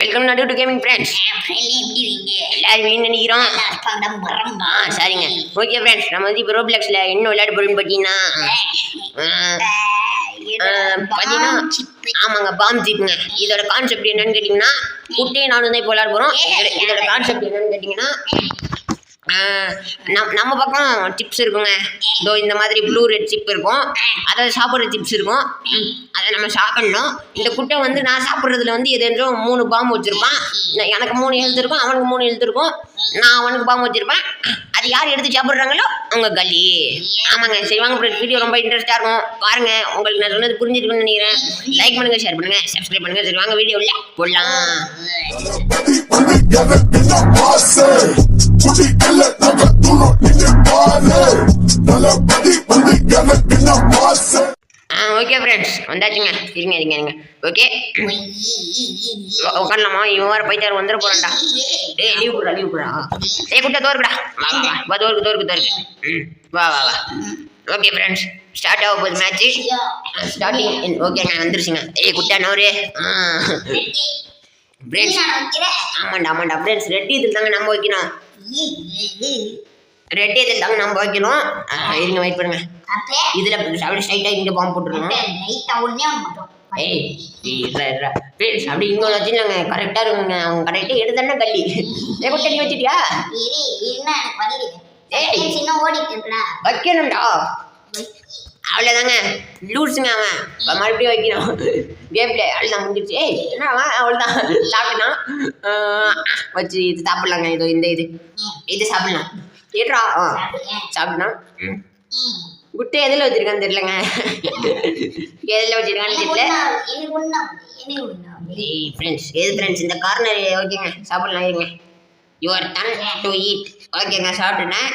Welcome நடு to gaming friends. எல்லாரும் வீண் நினைக்கிறோம். சரிங்க, ஓகே ஃப்ரெண்ட்ஸ். நம்ம வந்து இப்போ ரோப்ளெக்ஸில் என்ன விளையாட போகிறோம்னு பார்த்தீங்கன்னா ஆமாங்க, பாம் ஜிப்புங்க. இதோட கான்செப்ட் என்னன்னு கேட்டிங்கன்னா, குட்டையை நானும் தான் இப்போ விளையாட போகிறோம். இதோட கான்செப்ட் என்னன்னு கேட்டிங்கன்னா, நம்ம பக்கம் சிப்ஸ் இருக்குங்க. இதோ இந்த மாதிரி ப்ளூ ரெட் சிப் இருக்கும். அதை சாப்பிட்ற சிப்ஸ் இருக்கும். அதை நம்ம சாப்பிடணும். இந்த குட்டை வந்து நான் சாப்பிட்றதுல வந்து எதுவும் 3 பாம்பு வச்சுருப்பான். எனக்கு 3 எழுத்து இருக்கும், அவனுக்கு 3 எழுத்து இருக்கும். நான் அவனுக்கு பாம்பு வச்சுருப்பேன். அது யார் எடுத்து சாப்பிட்றாங்களோ அவங்க கல்லி. ஆமாங்க, சரி வாங்க. வீடியோ ரொம்ப இன்ட்ரெஸ்டாக இருக்கும், பாருங்க. உங்களுக்கு நான் சொன்னது புரிஞ்சிருக்குன்னு நினைக்கிறேன். லைக் பண்ணுங்க, ஷேர் பண்ணுங்க, சப்ஸ்கிரைப் பண்ணுங்க. சரி வாங்க, வீடியோ இல்லை போடலாம். ஓகே ஃப்ரெண்ட்ஸ், வந்தாச்சுங்க. இருங்க. ஓகே, உட்காரலாமா? இவன் வேறு பைத்தார் வந்துட போகிறான்டா. லீவ் போடுறா. குட்டா தோறுக்குடா. வா தோருக்கு. வா. ஓகே ஃப்ரெண்ட்ஸ், ஸ்டார்ட் ஆக போகுது மேட்ச்சு. ஸ்டார்டிங் ஓகேங்க, வந்துருச்சுங்க. குட்டா நோரு. ஃப்ரெண்ட்ஸ் ஆமாண்டா ஃப்ரெண்ட்ஸ், ரெட் இதில் தாங்க நம்ம வைக்கணும். இருங்க, வெயிட் பண்ணுங்க. இதில் அப்படி ஸ்ட்ரைட்டாக இங்கே பாம்பு போட்டுருக்கணும். ஃப்ரெண்ட்ஸ் அப்படி இங்கே வச்சுருந்தாங்க, கரெக்டாக இருக்குங்க. அவங்க கரெக்டாக எடுத்தானே கல்லி. குட்டை நீ வச்சுட்டியா? வைக்கணும்டா. அவ்வளோதாங்க, லூட்ஸுங்க. அவன் மறுபடியும் வைக்கணும். கேம் பிளே அவ்வளோதான், முடிஞ்சிருச்சு. என்ன அவன் அவ்வளோதான் சாப்பிட்டான். வச்சு இது சாப்பிட்லாங்க. இதோ இந்த இது சாப்பிட்லாம். ஏட்ரா சாப்பிட்லாம். குட்டை எதில் வச்சுருக்கான்னு தெரியலங்க. எதில் வச்சுருக்கான்னு தெரியல. ஃப்ரெண்ட்ஸ் எது ஃப்ரெண்ட்ஸ், இந்த கார்னர் ஓகேங்க, சாப்பிட்லாம். இருங்க, யுவர் டன் டு ஈட். ஓகேங்க, சாப்பிட்டேன்.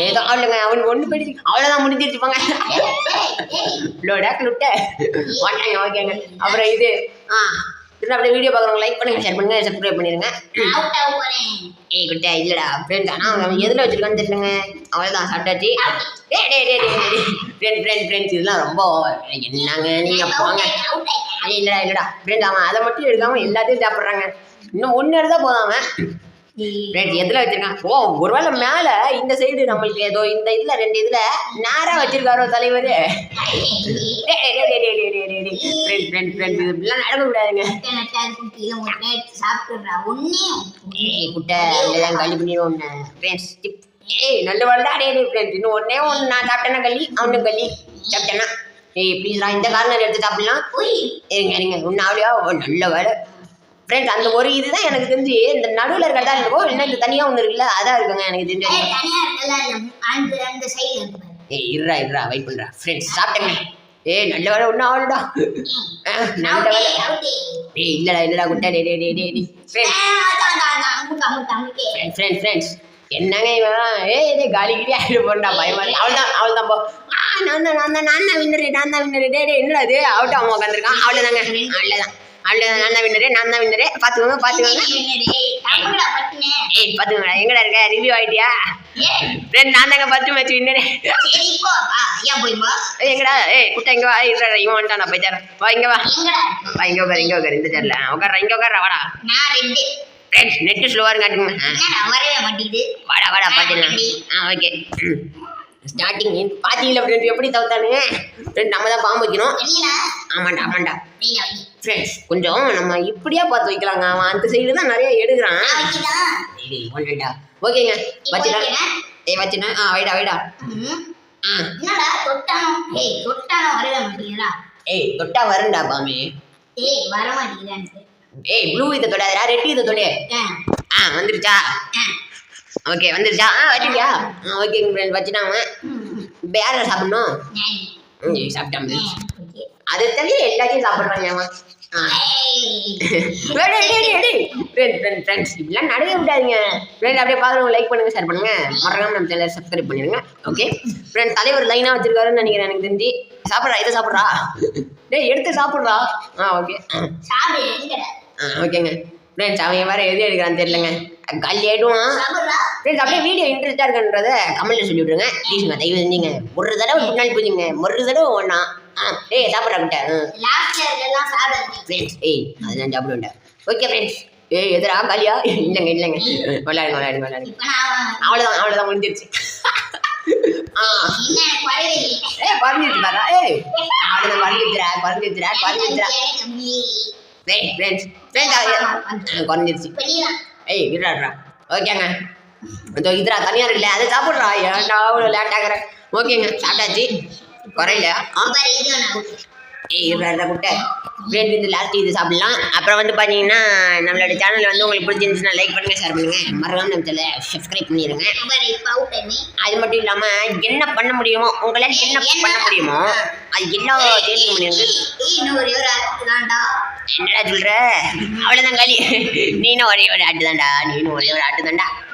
ஏதோ அவ்வளோங்க, அவனுக்கு ஒன்று போயிடுச்சு. அவ்வளோதான், முடிஞ்சிருச்சு போங்க. லோடாக்லுட்டை வாட்டாங்க. ஓகேங்க, அப்புறம் இது அப்படியே வீடியோ பார்க்குறவங்க லைக் பண்ணுங்க, ஷேர் பண்ணுங்க, சப்ஸ்கிரைப் பண்ணிடுங்க. குட்டை இல்லைடா ஃப்ரெண்ட்ஸ், ஆனால் அவன் எதில் வச்சுருக்கான்னு தெரியலங்க. அவ்வளோதான், சாப்பிட்டாச்சு. ஃப்ரெண்ட்ஸ் இதெல்லாம் ரொம்ப என்னங்க நீங்கள் போங்க. இல்லைடா ஃப்ரெண்ட், அவன் அதை மட்டும் எடுக்காமல் எல்லாத்தையும் சாப்பிட்றாங்க. இன்னும் 1 எடுத்தால் போதாம. ஃப்ரெண்ட்ஸ் எதில் வச்சிருக்கான்? ஒருவேளை மேலே இந்த சைடு நம்மளுக்கு ஏதோ இந்த இதில் 2 இதில் நேராக வச்சிருக்காரோ தலைவர். ஃப்ரெண்ட்ஸ் இப்படிலாம் நடக்கக்கூடாதுங்க. குட்டை அப்படிதான் கல்வி பண்ணிடுவோம் ஃப்ரெண்ட்ஸ். நல்ல வாழ்டா. ஃப்ரெண்ட்ஸ் இன்னும் ஒன்று நான் சாப்பிட்டேன்னா கல்லி, அவனுக்கு கல்லி சாப்பிட்டேன்னா. ப்ளீஸ்ரா, இந்த கார்னர் எடுத்து சாப்பிடலாம். இருங்க ஒன்று ஆவலையா? நல்ல வேலை ஃப்ரெண்ட்ஸ். அந்த ஒரு இதுதான் எனக்கு தெரிஞ்சு இந்த நடுவில் இருக்கிறதா இருக்கும். இல்லை இந்த தனியாக ஒன்று இருக்குல்ல, அதான் இருக்குங்க எனக்கு தெரிஞ்சு. இருடா வெயிட் பண்ணுறா. ஃப்ரெண்ட்ஸ் சாப்பிட்டேங்க. நல்ல வேலை ஒன்றும் ஆகலடா. நல்ல வேலை. இல்லடா குட்டா. ஃப்ரெண்ட்ஸ் என்னங்க இவன் காலிக்கிட்டே ஆகிட்டு போண்டா, பயமா. அவள்தான் போ. நான் தான் வின்னரு. என்னடா இது அவட்டும் அவன் உட்காந்துருக்கான். அவ்வளோதான் நான் தான் வின்னரு. பார்த்துக்கோங்க. பார்த்துக்கோங்க. எங்கடா இருக்க? ரிவ்யூ ஆகிட்டியா? ஃப்ரெண்ட் நான் தாங்க 10 மேட்ச் வின்னரு. எங்கடா? குட்டை இங்கே வா. இவன் வந்துட்டான், நான் போய் தரேன். வா இங்கே வா. இங்கே உட்காரு. இந்த சேரில் உட்கார. இங்கே உட்கார. வாடா. ஃப்ரெண்ட்ஸ் நெட்டு ஸ்லோவாக இருக்காட்டுங்க. வாடா பார்த்துக்கலாம். ஓகே, ஸ்டார்டிங் பார்த்தீங்களா ஃப்ரெண்ட்ஸ் எப்படி தவிர்த்தானுங்க. ஃப்ரெண்ட் நம்ம தான் பாம்பு வைக்கணும். ஆமாண்டா ஃப்ரெண்ட்ஸ், கொஞ்சம் நம்ம இப்படியா பார்த்து வைக்கலாங்க. அவன் அந்த சைடு தான் நிறைய எடுக்கிறான். ஓகேங்க, வச்சுட்டேன். வைடா. தொட்டா வரண்டா பாமே. ப்ளூ இதை தொடாதா, ரெட் இதை தொடு. வந்துருச்சா? ஓகே, வந்துருச்சா? வச்சுட்டியா? ஓகேங்க ஃப்ரெண்ட், வச்சுட்டாங்க. வேற சாப்பிடணும். சாப்பிட்டான். அது தவிர எல்லாத்தையும் சாப்பிட்றாங்க அவன். ஃப்ரெண்ட்ஸ் இப்படிலாம் நடக்க விடாதீங்க. ஃப்ரெண்ட் அப்படியே பார்க்குறவங்க லைக் பண்ணுங்க, ஷேர் பண்ணுங்க, மறக்காம நம்ம சேனலை சப்ஸ்கிரைப் பண்ணிடுங்க. ஓகே ஃப்ரெண்ட், தலைவர் லைனாக வச்சிருக்காருன்னு நினைக்கிறேன் எனக்கு தெரிஞ்சு. இதை சாப்பிட்றா. எடுத்து சாப்பிட்றா. ஓகே ஓகேங்க ஃப்ரெண்ட்ஸ், அவன் வேறு எது எடுக்கிறான்னு தெரியலங்க. கல்லி ஆகிடுவான். ஃப்ரெண்ட்ஸ் அப்படியே வீடியோ இன்ட்ரெஸ்டாக இருக்குன்றதை கமெண்ட்டில் சொல்லி விட்ருங்க ப்ளீஸுங்க. தயவு செஞ்சுங்க. ஒரு தடவை முன்னாடி புரிஞ்சுங்க, ஒரு தடவை ஒன்றா. சாப்பிட்றா விட்டேன். அதெல்லாம் சாப்பிடுவேன். ஓகே ஃப்ரெண்ட்ஸ், ஏய் எதிரா காலியா இல்லைங்க விளையாடுங்க அவ்வளோதான் முடிஞ்சிருச்சு குறைஞ்சிருச்சு பாரா அவ்வளோதான் குறைஞ்சிருச்சுடா குறைஞ்சிருச்சு ஏய் விடுறாடுறா ஓகேங்க இதுரா தனியார் இல்லை அதை சாப்பிட்றா ஏன்டா அவ்வளோ லேட்டாகிற ஓகேங்க சாப்பிட்டாச்சு குறையில குட்டை ஃப்ரெண்ட் இது லாஸ்ட் இது சாப்பிடலாம் அப்புறம் வந்து பார்த்தீங்கன்னா நம்மளோட சேனல் வந்து உங்களுக்கு பிடிச்சிருந்துச்சுன்னா லைக் பண்ணுங்க ஷேர் பண்ணுங்க மறக்காம நம்ம சேனலை சப்ஸ்கிரைப் பண்ணிடுங்க அது மட்டும் இல்லாமல் என்ன பண்ண முடியுமோ உங்களால் என்ன பண்ண முடியுமோ அது எல்லாம் தெரிஞ்சு முடியுங்க என்னடா சொல்ற அவ்வளோதான் காலி நீனும் ஒரே ஒரு ஆட்டு தான்டா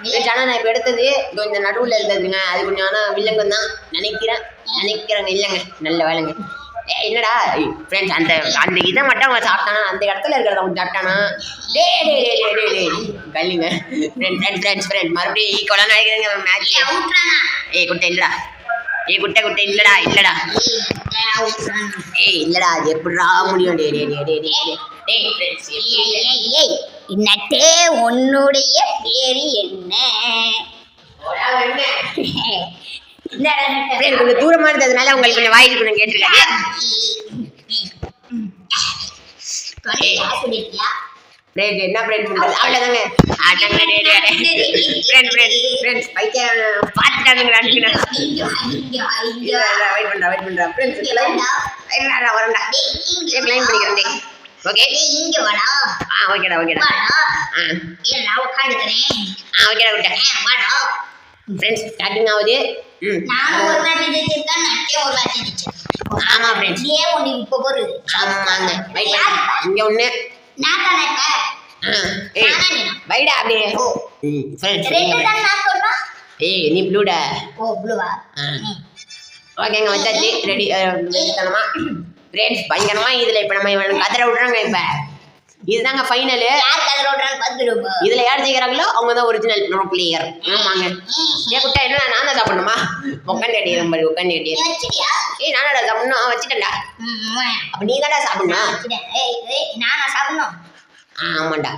இந்த சேனல் நான் இப்போ எடுத்தது இந்த நடுவில் இருந்ததுங்க அது கொஞ்சம் ஆனால் வில்லங்கம் தான் நினைக்கிறேங்க இல்லைங்க நல்ல வேலைங்க என்னடா ஃப்ரெண்ட்ஸ் அந்த இதை மட்டும் அவன் சாப்பிட்டானா அந்த இடத்துல இருக்கிறத அவன் சாப்பிட்டானா டே கல்லிங்க ஃப்ரெண்ட் மறுபடியும் ஈக்குவலாக நினைக்கிறேங்க மேட்ச் குட்டை இல்லடா குட்டை இல்லடா இல்லடா அது எப்படிடா முடியும் நட்டே உன்னுடைய பேரு என்ன கொஞ்சம் தூரமா இருந்ததுனால உங்களுக்கு கொஞ்சம் வாய்ப்பு கொஞ்சம் கேட்டிருக்காங்க என்ன ஃப்ரெண்ட் பண்றது அவ்வளோதாங்க பார்த்துட்டாங்க வெயிட் பண்றா ஃப்ரெண்ட்ஸ் வரேன்டா க்ளைம் பண்ணிக்கிறேன் ஓகே ஓகேடா ஓகேடா விட்டேன் ஃப்ரெண்ட்ஸ் ஸ்டார்டிங் ஆகுது ஆமா ஃப்ரெண்ட்ஸ் ஆமாங்க இங்க ஒண்ணு வைடா அப்படியே ஏய் நீ ப்ளூடா ஓகேங்க வச்சாச்சு ரெடி தனமா ஃப்ரெண்ட்ஸ் பயங்கரமா இதுல இப்ப நம்ம இவன் கதற விடுறாங்க இப்ப இதுதாங்க ஃபைனலு இதுல யார் ஜெயிக்கிறாங்களோ அவங்க தான் ஒரிஜினல் ப்ரோ பிளேயர் ஆமாங்க குட்டா என்ன நான் தான் சாப்பிடணுமா உட்காந்து அடி ஏய் நானடா சாப்பிடணும் வச்சுட்டேன்டா அப்ப நீ தான்டா சாப்பிடணும் ஆமாண்டா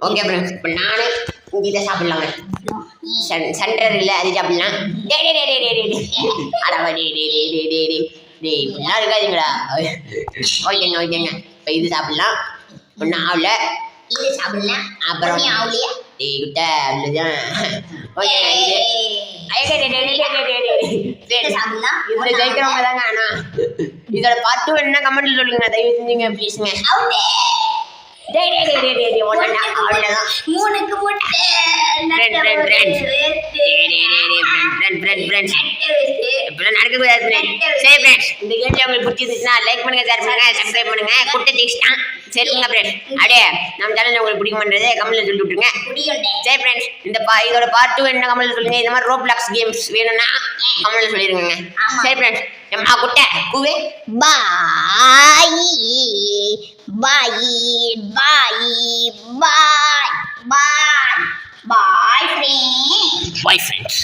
ஓகே ஃப்ரெண்ட்ஸ் இப்போ நானு இதை சாப்பிடலாங்க சென்டர் இல்லை அது சாப்பிடலாம் அடவா இப்படிலாம் இருக்காதுங்களா ஓகேங்க இப்போ இது சாப்பிடலாம் ஒன்றும் ஆகல இது சாப்பிடலாம் அப்புறம் குட்டை அவ்வளோதான் ஓகேங்க இதுல ஜெயிக்கிறவங்க தாங்க ஆனா இதோட பார்ட் 2 என்ன கமெண்ட்ல சொல்லுங்க தயவு செஞ்சுங்க ப்ளீஸ்ங்க லைக் பண்ணுங்க ஷேர் பண்ணுங்க சப்ஸ்கிரைப் பண்ணுங்க குட்டை ஜெயிச்சிட்டான் சரிங்க ஃப்ரெண்ட்ஸ் அப்படியே நம்ம சேனல் உங்களுக்கு பிடிக்க மாட்டேது கமெண்ட்ல சொல்லி விட்டுருங்க சரி ஃப்ரெண்ட்ஸ் இதோட பார்ட் 2 என்ன கமெண்ட்ல சொல்லுங்க இந்த மாதிரி ரோப்ளாக்ஸ் கேம்ஸ் வேணும்னா கமெண்ட்ல சொல்லிருங்க சரி ஃப்ரெண்ட்ஸ் எம்மா குட்டை கூவே பாய் ஃப்ரெண்ட்ஸ்